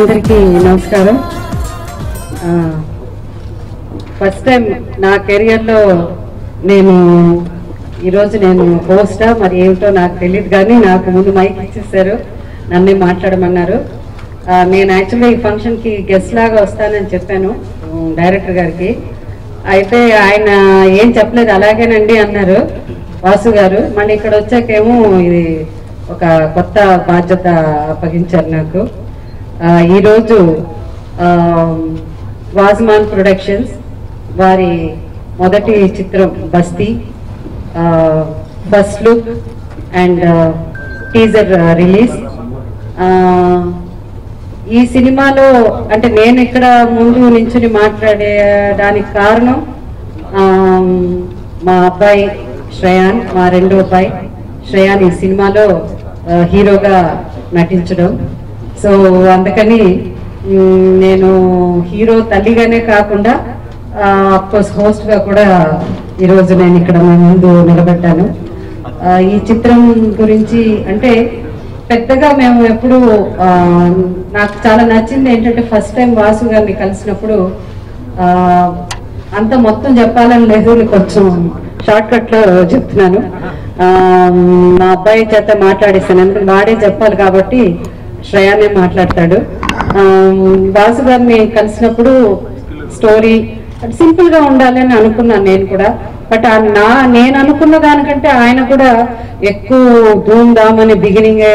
అందరికీ నమస్కారం. First time నా కెరియర్లో ఈరోజు నేను హోస్టా మరి ఏమిటో నాకు తెలియదు, కానీ నాకు ముందు మైక్ ఇచ్చేసారు, నన్నే మాట్లాడమన్నారు. నేను యాక్చువల్గా ఈ ఫంక్షన్కి గెస్ట్ లాగా వస్తానని చెప్పాను డైరెక్టర్ గారికి. అయితే ఆయన ఏం చెప్పలేదు, అలాగేనండి అన్నారు వాసు గారు. మళ్ళీ ఇక్కడ వచ్చాకేమో ఇది ఒక కొత్త బాధ్యత అప్పగించారు నాకు. ఈరోజు వాజ్మాన్ ప్రొడక్షన్స్ వారి మొదటి చిత్రం బస్తీ first look and teaser release. ఈ సినిమాలో అంటే నేను ఇక్కడ ముందు నించుని మాట్లాడేదానికి కారణం మా అబ్బాయి శ్రేయాన్, మా రెండో అబ్బాయి శ్రేయాన్ ఈ సినిమాలో హీరోగా నటించడం. సో అందుకని నేను హీరో తల్లిగానే కాకుండా అఫ్కోర్స్ హోస్ట్గా కూడా ఈరోజు నేను ఇక్కడ ముందు నిలబడ్డాను. ఈ చిత్రం గురించి అంటే పెద్దగా మేము ఎప్పుడు నాకు చాలా నచ్చింది ఏంటంటే ఫస్ట్ టైం వాసు గారిని కలిసినప్పుడు అంత మొత్తం చెప్పాలని లేదు, కొంచెం షార్ట్ కట్లో చెప్తున్నాను. మా అబ్బాయి చేత మాట్లాడేస్తాను, ఎందుకంటే వాడే చెప్పాలి కాబట్టి శ్రేయానే మాట్లాడతాడు. వాసు గారిని కలిసినప్పుడు స్టోరీ సింపుల్ గా ఉండాలి అని అనుకున్నాను నేను కూడా. బట్ నేను అనుకున్న దానికంటే ఆయన కూడా ఎక్కువ ధూమ్ ధామ్ అని బిగినింగే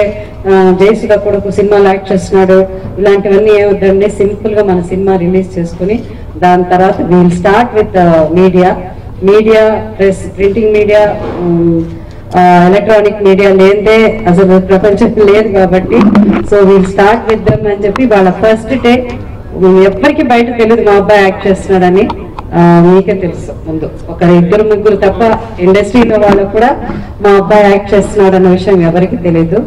జయసుధ కొడుకు సినిమాలు యాక్ట్ చేస్తున్నాడు, ఇలాంటివన్నీ ఏమవుతుందండి, సింపుల్ గా మన సినిమా రిలీజ్ చేసుకుని దాని తర్వాత we'll start with media press, printing media, electronic media లేదే అసలు ప్రపంచం లేదు కాబట్టి so we'll start with them అని చెప్పి వాళ్ళ ఫస్ట్ డే ఎవ్వరికి బయట తెలియదు మా అబ్బాయి యాక్ట్ చేస్తున్నాడని. మీకే తెలుసు, ముందు ఒక ఇద్దరు ముగ్గురు తప్ప ఇండస్ట్రీలో వాళ్ళకు కూడా మా అబ్బాయి యాక్ట్ చేస్తున్నాడు అన్న విషయం ఎవరికి తెలియదు.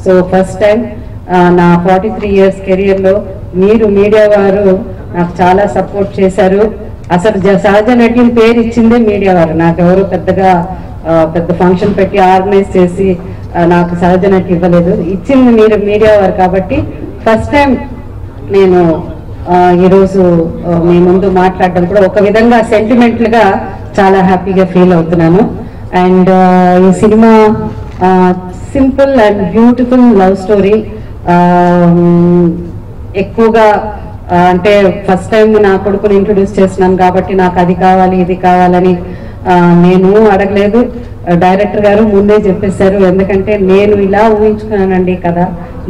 సో ఫస్ట్ టైం నా 43 years కెరియర్లో మీరు మీడియా వారు నాకు చాలా సపోర్ట్ చేశారు. అసలు సహజ నటిని పేరు ఇచ్చిందే మీడియా వారు, నాకెవరు పెద్దగా పెద్ద ఫంక్షన్ పెట్టి ఆర్గనైజ్ చేసి నాకు సహజ నటి ఇవ్వలేదు, ఇచ్చింది మీరు మీడియా వారు. కాబట్టి ఫస్ట్ టైం నేను ఈరోజు మీ ముందు మాట్లాడడం కూడా ఒక విధంగా సెంటిమెంటల్గా చాలా హ్యాపీగా ఫీల్ అవుతున్నాను. అండ్ ఈ cinema simple and beautiful love story. ఎక్కువగా అంటే ఫస్ట్ టైం నా కొడుకుని ఇంట్రొడ్యూస్ చేస్తున్నాను కాబట్టి నాకు అది కావాలి ఇది కావాలని నేను అడగలేదు. డైరెక్టర్ గారు ముందే చెప్పేశారు, ఎందుకంటే నేను ఇలా ఊహించుకున్నానండి కథ,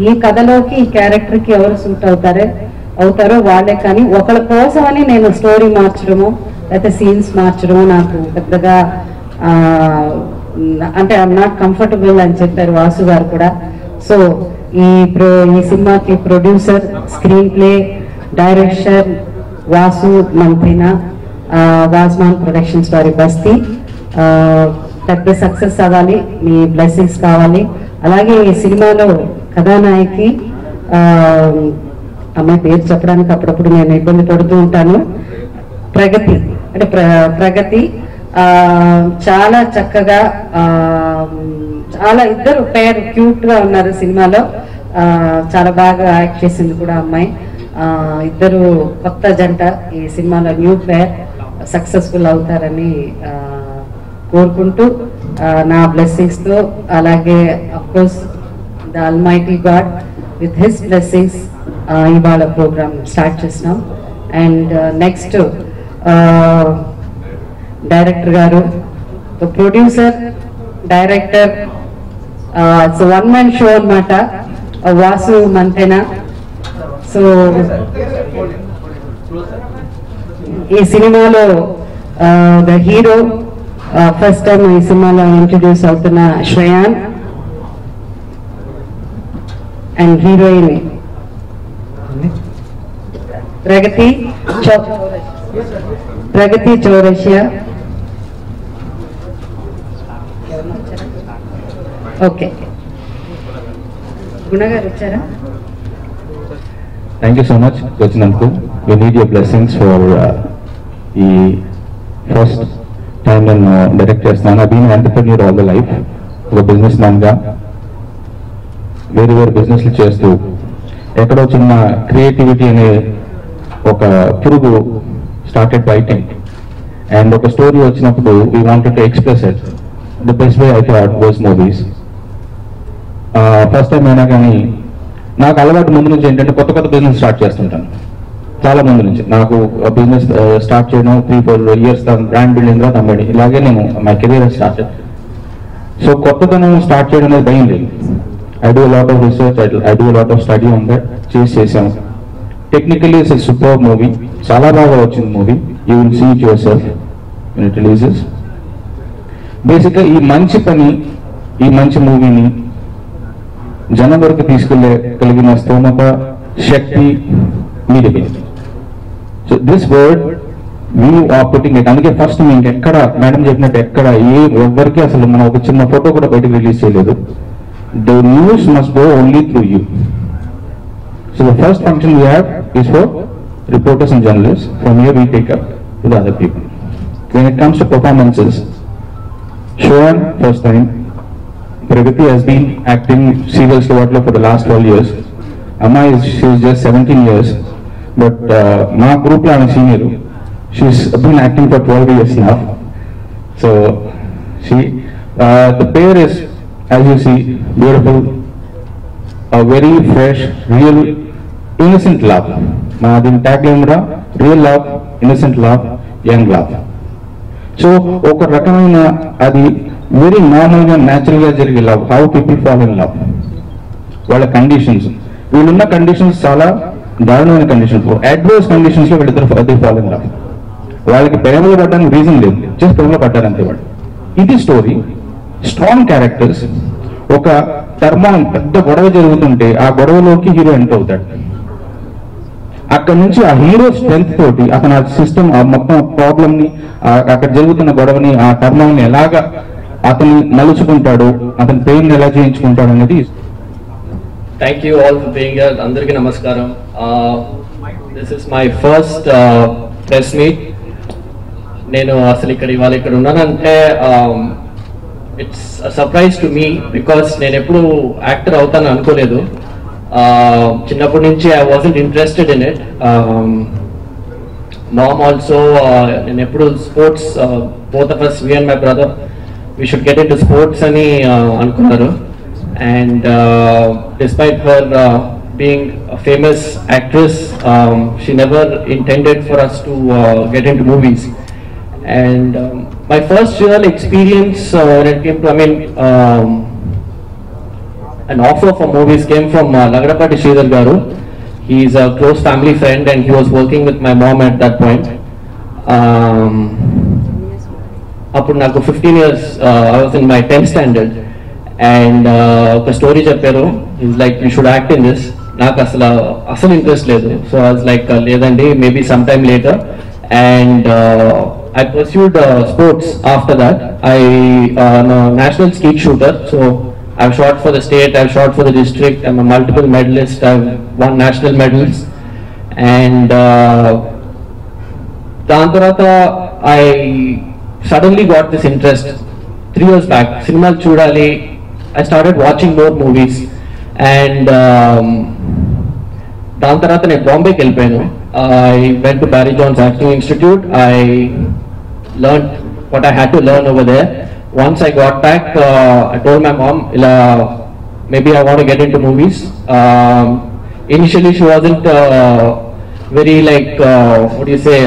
ఈ కథలోకి ఈ క్యారెక్టర్కి ఎవరు సూట్ అవుతారో వాళ్ళే, కానీ ఒకళ్ళ కోసమని నేను స్టోరీ మార్చడము లేకపోతే సీన్స్ మార్చడము నాకు పెద్దగా అంటే ఐఎమ్ నాట్ కంఫర్టబుల్ అని చెప్పారు వాసు గారు కూడా. సో ఈ సినిమాకి producer, screenplay, director Vasu Manthena, వాజ్మాన్ ప్రొడక్షన్స్ వారి బస్తీ పెద్ద సక్సెస్ అవ్వాలి, మీ బ్లెస్సింగ్స్ కావాలి. అలాగే ఈ సినిమాలో కథానాయకి అమ్మాయి పేరు చెప్పడానికి అప్పుడప్పుడు నేను ఇబ్బంది పడుతూ ఉంటాను, ప్రగతి చాలా చక్కగా చాలా ఇద్దరు పేరు క్యూట్ గా ఉన్నారు సినిమాలో, చాలా బాగా యాక్ట్ చేసింది కూడా అమ్మాయి. ఇద్దరు కొత్త జంట ఈ సినిమాలో న్యూ పేర్ సక్సెస్ఫుల్ అవుతారని కోరుకుంటూ నా బ్లెస్సింగ్స్ తో, అలాగే of course the almighty God with his blessings ఇవాళ ప్రోగ్రామ్ స్టార్ట్ చేసినాం. అండ్ నెక్స్ట్ డైరెక్టర్ గారు, producer, director, it's one man show అన్నమాట, వాసు మంతేనా. సో ఈ సినిమాలో ద హీరో ఫస్ట్ టైం ఈ సినిమాలో ఇంట్రడ్యూస్ అవుతున్న Shreyan and heroine Pragathi Chaurasia. Okay, గుణగారు వచ్చారా? Thank you so much, వచ్చినందుకు. We need your blessings for ఈ ఫస్ట్ టైం నేను డైరెక్ట్ చేస్తున్నాను. I've been an entrepreneur all the life, ఒక బిజినెస్ మ్యాన్గా వేరు వేరు బిజినెస్లు చేస్తూ ఎక్కడో చిన్న క్రియేటివిటీ అనే ఒక పురుగు స్టార్టెడ్ బైటింగ్, అండ్ ఒక స్టోరీ వచ్చినప్పుడు we wanted to express it. The best way I thought was movies. First time అయినా కానీ నాకు అలవాటు ముందు నుంచి ఏంటంటే కొత్త కొత్త బిజినెస్ స్టార్ట్ చేస్తుంటాను. చాలా ముందు నుంచి నాకు బిజినెస్ స్టార్ట్ చేయడం 3-4 years బ్రాండ్ బిల్డింగ్ తర్వాత అమ్మడి, ఇలాగే నేను మై కెరీర్ స్టార్టెడ్. సో కొత్తదనం స్టార్ట్ చేయడం అనేది భయం లేదు. I do lot of research, I do lot of study on that, చేసాము. టెక్నికలీ ఇట్స్ సూపర్ మూవీ, చాలా బాగా వచ్చింది movie. You will see it yourself when it releases. బేసిక్గా ఈ మంచి పని, ఈ మంచి మూవీని జనం వరకు తీసుకెళ్ళగలిగిన స్తోమత, శక్తి మీ దగ్గర. So this word we are putting it. అందుకే ఫస్ట్ మీకు ఎక్కడ మేడం చెప్పినట్టు ఎక్కడ ఎవరికి అసలు మనం ఒక చిన్న ఫోటో కూడా బయటకు రిలీజ్ చేయలేదు. The news must go only through you. So the first function we have is for reporters and journalists. From here we take up to the other people. When it comes to performances, Shohan first time, Pragati has been acting serial Slovatlo for the last 12 years. Amma she is just 17 years, but my group la senior. She's been acting for 12 years now. So she the pair is, as you see, beautiful, a very fresh, real, innocent love. దీని tagline కూడా real love, innocent love, young love. So ఒక రకమైన అది very నార్మల్గా న్యాచురల్గా జరిగే love. How people fall in love, వాళ్ళ conditions, వీళ్ళున్న conditions చాలా దారుణమైన కండిషన్స్, అడ్వర్స్ కండిషన్స్లో వీళ్ళిద్దరు అది ఫాల్ ఇన్ లవ్. వాళ్ళకి ప్రేమలో పడడానికి రీజన్ లేదు, జస్ట్ ప్రేమలో పడ్డారంతే వాళ్ళు. ఇది స్టోరీ. Strong characters. ఒక టర్మాన్ పెద్ద గొడవ జరుగుతుంటే ఆ గొడవలోకి హీరో ఎంటర్ అవుతాడు. అక్కడ నుంచి ఆ హీరో స్ట్రెంత్ తోటి అతను ఆ సిస్టమ్, ఆ మొత్తం ప్రాబ్లమ్ ని, అక్కడ జరుగుతున్న గొడవని, ఆ టర్మాన్ని ఎలాగా అతను మలుచుకుంటాడు, అతని పెయిన్ ఎలా చేయించుకుంటాడు అనేది. Thank you all for being here. అందరికీ నమస్కారం. This is my first press meet. నేను అసలు ఇవాళ ఇక్కడ ఉన్నానంటే it's surprise to me, because నేను ఎప్పుడు యాక్టర్ అవుతాను అనుకోలేదు. చిన్నప్పటి నుంచి I wasn't interested in it. Mom also, నేను ఎప్పుడు sports, both of us, we and my brother, we should get into sports అని అనుకున్నారు. And despite her being a famous actress, she never intended for us to get into movies. And my first real experience when it came to, an offer for movies came from Lagadapati Sridhar Garu. He is a close family friend and he was working with my mom at that point. Appudu naku 15 years, I was in my 10th standard, and oka story chepparu. He's like, you should act in this. Naku asalu interest ledu, so I was like, ledandi, maybe sometime later. And I pursued sports after that. I am a national skeet shooter, so I've shot for the state, I've shot for the district, I'm a multiple medalist, I've won national medals. And దాని తర్వాత I suddenly got this interest 3 years back. సినిమాలు చూడాలి, I started watching more movies. And దాని తర్వాత నేను బాంబేకి వెళ్ళిపోయాను. I went to Barry Jones Acting Institute. I learned what I had to learn over there. Once I got back, I told my mom, maybe I want to get into movies. Initially, she wasn't very what do you say,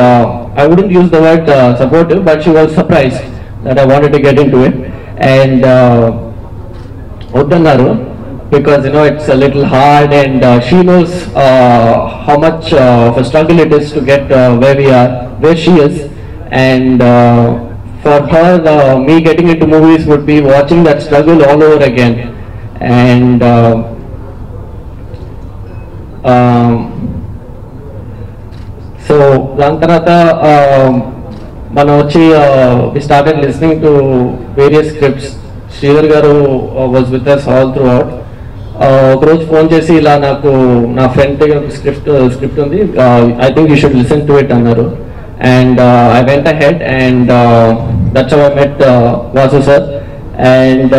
I wouldn't use the word supportive, but she was surprised that I wanted to get into it. And Oddannaru, because it's a little hard, and she knows how much of a struggle it is to get where she is. And for her, me getting into movies would be watching that struggle all over again. And so దాని తర్వాత మనం వచ్చి we started listening to various scripts. Sridhar గారు was with us all throughout. ఒకరోజు phone చేసి ఇలా నాకు నా ఫ్రెండ్ దగ్గర స్క్రిప్ట్ ఉంది, I think you should listen to it అన్నారు. And I went ahead, and that's how I met Vasu sir. And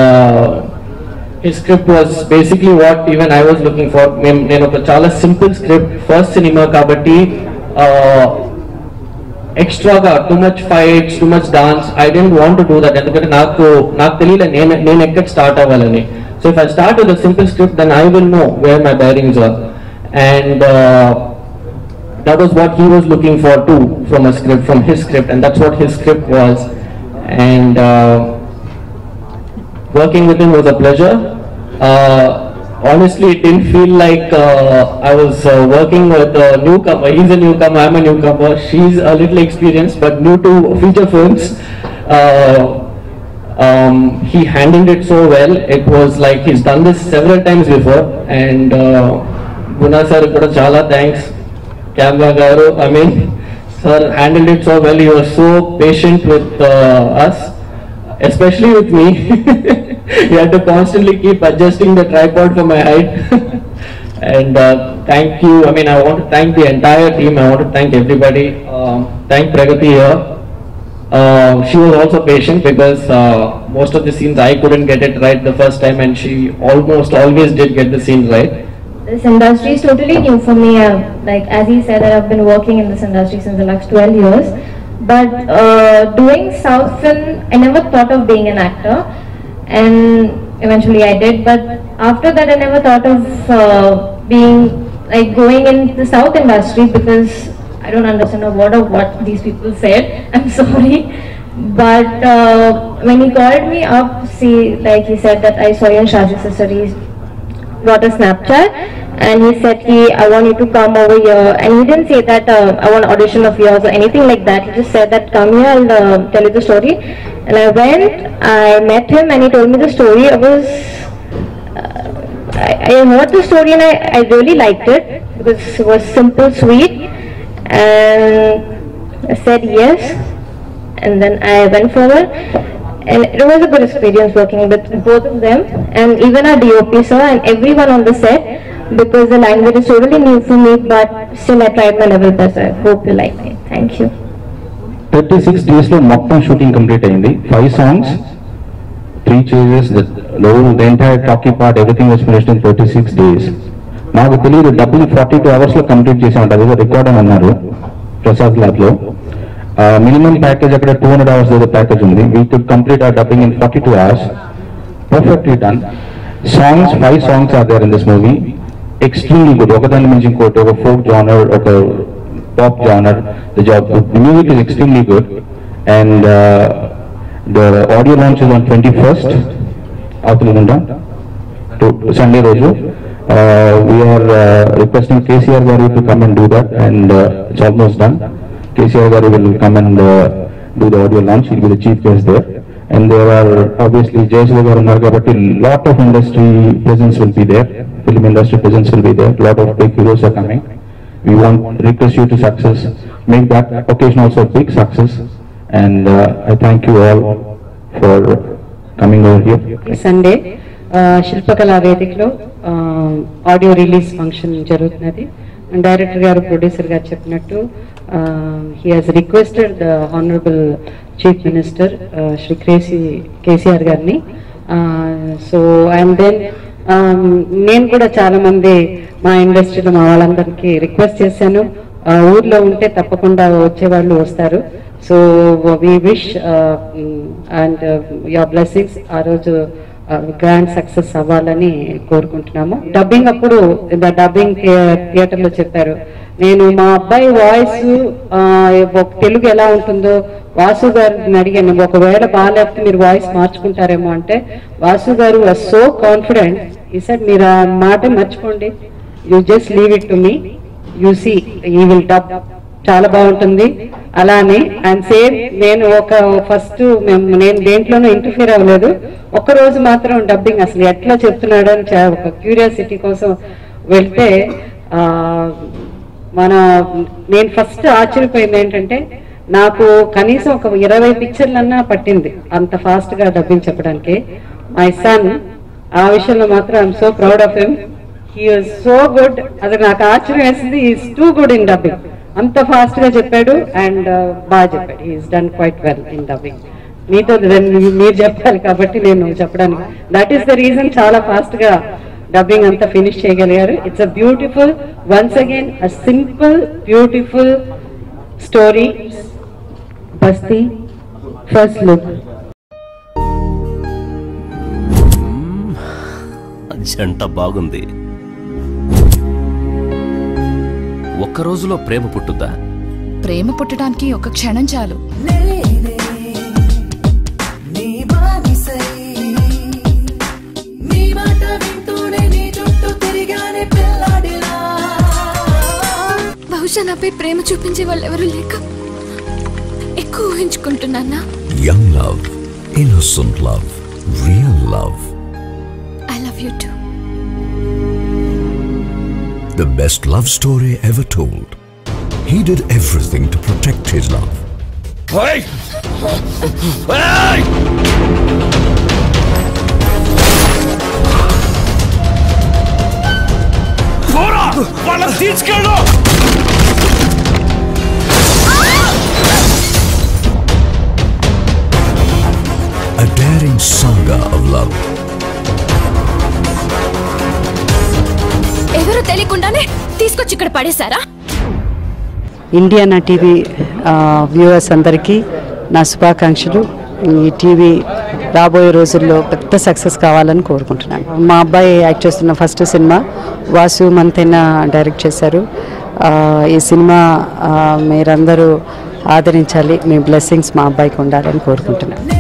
his script was basically what even I was looking for. నేను ఒక చాలా simple script, first cinema కాబట్టి ఎక్స్ట్రాగా too much fights, too much dance, I don't want to do that. ఎందుకంటే నాకు తెలియలే నేను ఎక్కడ స్టార్ట్ అవ్వాలని. So if I start with a simple script then I will know where my bearings are. And that was what he was looking for too from a script, from his script, and that's what his script was. And working with him was a pleasure. Honestly, it didn't feel like I was working with a newcomer. He's a newcomer, I'm a newcomer. She's a little experienced but new to feature films. He handled it so well. It was like he's done this several times before. And Guna sir kuda chala thanks. Camera garu, I mean, sir handled it so well. He was so patient with us, especially with me. He had to constantly keep adjusting the tripod for my height. And thank you. I mean, I want to thank the entire team. I want to thank everybody. Thank Pragati here. She was also patient because most of the scenes I couldn't get it right the first time, and she almost always did get the scene right. This industry is totally new for me. Like as he said, that I've been working in this industry since the last 12 years. But doing South film, I never thought of being an actor, and eventually I did. But after that, I never thought of being like going in the South industry because I don't understand a word of what these people said. I'm sorry. But when he called me up, like he said that I saw you in Shaji Sisteries, got a Snapchat, and he said I want you to come over here, and he didn't say that I want audition of yours or anything like that. He just said that come here, I'll tell you the story. And I went, I met him, and he told me the story. I heard the story and I really liked it because it was simple, sweet, and I said yes, and then I went forward. And it was a good experience working with both of them, and even our DOP sir and everyone on the set, because the language is totally new for me, but still I tried my level best. I hope you like it. Thank you. 36 days లో మొత్తం shooting complete అయింది. 5 songs, 3 chases, the entire talkie part, everything was finished in 36 days. నాకు తెలియదు dubbing 42 hours లో complete చేసామంట. అదేదో record అని అన్నారు ప్రసాద్ ల్యాబ్ లో. మినిమం ప్యాకేజ్ అక్కడ 200 hours ఏదో ప్యాకేజ్ ఉంది. We could complete our dubbing in 42 hours. Perfectly done. Songs 5 songs are there in this movie. Extremely good. ఒకదాని మించి ఇంకోటి, ఒక ఫోక్ జానర్, ఒక pop genre. The music is extremely good, and the audio launch is on 21st అవుతుందా Sunday రోజు. We are requesting KCR garu to come and do that, and it's almost done. KCR garu will come and do the audio launch. He will be the chief guest there, and there are obviously Jayasudha garu unnaru kabatti lot of industry presence will be there. Film industry presence will be there. Lot of big heroes are coming. We want request you to success, make that occasion also a big success, and I thank you all for coming over here. Sunday Shilpakala వేదికలో audio release function జరుగుతున్నది. Director గారు, producer గారు చెప్పినట్టు he has requested the honourable chief minister Shri KCR గారిని. So and then నేను కూడా చాలా మంది మా ఇండస్ట్రీలో మా వాళ్ళందరికీ రిక్వెస్ట్ చేశాను, ఊర్లో ఉంటే తప్పకుండా వచ్చేవాళ్ళు వస్తారు. So we wish and your blessings ఆ రోజు గ్రాండ్ సక్సెస్ అవ్వాలని కోరుకుంటున్నాము. డబ్బింగ్ అప్పుడు డబ్బింగ్ థియేటర్ లో చెప్పారు, నేను మా అబ్బాయి వాయిస్ తెలుగు ఎలా ఉంటుందో వాసు గారిని అడిగాను, ఒకవేళ బాగాలేకపోతే మీరు వాయిస్ మార్చుకుంటారేమో అంటే Vasu garu was so confident. ఈ సార్ మీరు ఆ మాట మర్చిపోండి, you just leave it to me, you see ఈ విల్ డబ్, చాలా బాగుంటుంది అలానే. అండ్ సేమ్ నేను ఫస్ట్ నేను దేంట్లోనూ ఇంటర్ఫియర్ అవ్వలేదు. ఒక్కరోజు మాత్రం డబ్బింగ్ అసలు ఎట్లా చెప్తున్నాడు అని ఒక క్యూరియాసిటీ కోసం వెళ్తే నేను ఫస్ట్ ఆశ్చర్యపోయింది ఏంటంటే నాకు కనీసం ఒక 20 పిక్చర్లన్నా పట్టింది అంత ఫాస్ట్ గా డబ్బింగ్ చెప్పడానికి. మై సన్ ఆ విషయంలో మాత్రం I'm so proud of him. He was so good. అది నాకు ఆశ్చర్యం వేసింది, is too good in dubbing. అంత ఫాస్ట్ గా చెప్పాడు అండ్ బాగా చెప్పాడు. He's done quite well in dubbing. మీతో మీరు చెప్పాలి కాబట్టి నేను చెప్పడానికి. దట్ ఈస్ ద రీజన్ చాలా ఫాస్ట్ గా డబ్బింగ్ అంతా ఫినిష్ చేయగలిగారు. It's a beautiful, once again a simple beautiful story. Basti first look. జంట బాగుంది. ఒక్క రోజులో ప్రేమ పుట్టుద్దా? ప్రేమ పుట్టడానికి ఒక క్షణం చాలు. బహుశా నాపై ప్రేమ చూపించే వాళ్ళు ఎవరు లేక ఎక్కువ ఊహించుకుంటున్నా. Young love, innocent love, real love. I love you too. The best love story ever told. He did everything to protect his love. Hey! Hey! Bora! Wala తీసుకెళ్ళు. A daring saga of love. ఎవరు తెలియకుండానే తీసుకొచ్చి ఇక్కడ పడేశారా? Indian TV viewers అందరికీ నా శుభాకాంక్షలు. ఈ TV రాబోయే రోజుల్లో పెద్ద సక్సెస్ కావాలని కోరుకుంటున్నాను. మా అబ్బాయి యాక్ట్ చేస్తున్న first cinema Vasu Manthena direct చేశారు. ఈ సినిమా మీరందరూ ఆదరించాలి. మీ బ్లెస్సింగ్స్ మా అబ్బాయికి ఉండాలని కోరుకుంటున్నాను.